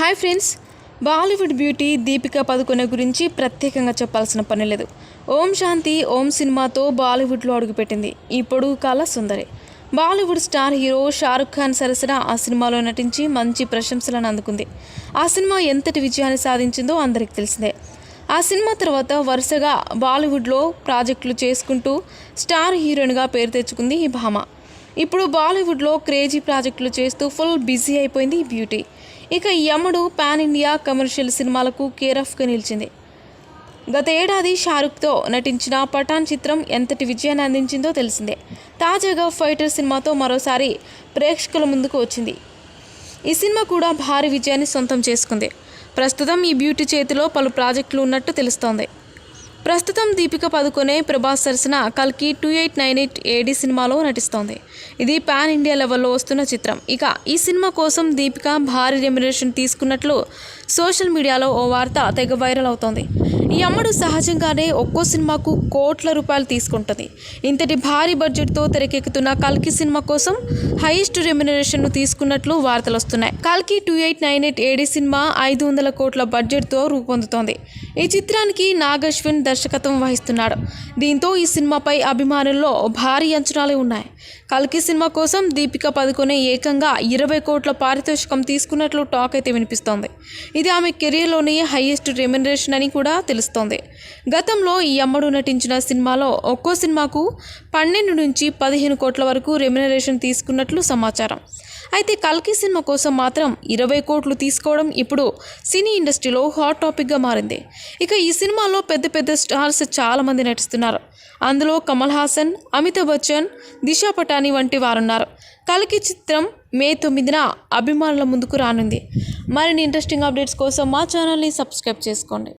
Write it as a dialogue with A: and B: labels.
A: Hi friends, Bollywood beauty Deepika Padukone గురించి ప్రత్యేకంగా చెప్పాల్సిన పని లేదు. ఓం శాంతి ఓం సినిమాతో బాలీవుడ్లో అడుగుపెట్టింది ఈ పొడుగు కాల సుందరి. బాలీవుడ్ స్టార్ హీరో షారుఖ్ ఖాన్ సరసన ఆ సినిమాలో నటించి మంచి ప్రశంసలను అందుకుంది. ఆ సినిమా ఎంతటి విజయాన్ని సాధించిందో అందరికీ తెలిసిందే. ఆ సినిమా తర్వాత వరుసగా బాలీవుడ్లో ప్రాజెక్టులు చేసుకుంటూ స్టార్ హీరోయిన్గా పేరు తెచ్చుకుంది ఈ భామ. ఇప్పుడు బాలీవుడ్లో క్రేజీ ప్రాజెక్టులు చేస్తూ ఫుల్ బిజీ అయిపోయింది ఈ బ్యూటీ. ఇక ఈ అమ్మడు పాన్ ఇండియా కమర్షియల్ సినిమాలకు కేరాఫ్గా నిలిచింది. గత ఏడాది షారుఖ్తో నటించిన పఠాన్ చిత్రం ఎంతటి విజయాన్ని అందించిందో తెలిసిందే. తాజాగా ఫైటర్ సినిమాతో మరోసారి ప్రేక్షకుల ముందుకు వచ్చింది. ఈ సినిమా కూడా భారీ విజయాన్ని సొంతం చేసుకుంది. ప్రస్తుతం ఈ బ్యూటీ చేతిలో పలు ప్రాజెక్టులు ఉన్నట్టు తెలుస్తోంది. ప్రస్తుతం దీపికా పదుకొనె ప్రభాస్ సరసన కల్కి 2898 AD సినిమాలో నటిస్తోంది. ఇది పాన్ ఇండియా లెవెల్లో వస్తున్న చిత్రం. ఇక ఈ సినిమా కోసం దీపికా భారీ రెమ్యునరేషన్ తీసుకున్నట్లు సోషల్ మీడియాలో ఓ వార్త తెగ వైరల్ అవుతోంది. ఈ అమ్మడు సహజంగానే ఒక్కో సినిమాకు కోట్ల రూపాయలు తీసుకుంటుంది. ఇంతటి భారీ బడ్జెట్తో తెరకెక్కుతున్న కల్కి సినిమా కోసం హైయెస్ట్ రెమ్యునరేషన్ను తీసుకున్నట్లు వార్తలు వస్తున్నాయి. కల్కి 2898 AD సినిమా 500 కోట్ల బడ్జెట్తో రూపొందుతోంది. ఈ చిత్రానికి నాగ్ అశ్విన్ దర్శకత్వం వహిస్తున్నాడు. దీంతో ఈ సినిమాపై అభిమానుల్లో భారీ అంచనాలే ఉన్నాయి. కల్కి సినిమా కోసం దీపికా పదుకొనె ఏకంగా 20 కోట్ల పారితోషికం తీసుకున్నట్లు టాక్ అయితే వినిపిస్తోంది. ఇది ఆమె కెరీర్లోనే హైయెస్ట్ రెమ్యునరేషన్ అని కూడా తెలుస్తోంది. గతంలో ఈ అమ్మడు నటించిన సినిమాలో ఒక్కో సినిమాకు 12 నుంచి 15 కోట్ల వరకు రెమ్యునరేషన్ తీసుకున్నట్లు సమాచారం. అయితే కల్కి సినిమా కోసం మాత్రం 20 కోట్లు తీసుకోవడం ఇప్పుడు సినీ ఇండస్ట్రీలో హాట్ టాపిక్గా మారింది. ఇక ఈ సినిమాలో పెద్ద పెద్ద స్టార్స్ చాలామంది నటిస్తున్నారు. అందులో కమల్ హాసన్, అమితాబ్ బచ్చన్, దిశా పటాని వంటి వారున్నారు. కల్కి చిత్రం మే 9న అభిమానుల ముందుకు రానుంది. మరిన్ని ఇంట్రెస్టింగ్ అప్డేట్స్ కోసం మా ఛానల్ని సబ్స్క్రైబ్ చేసుకోండి.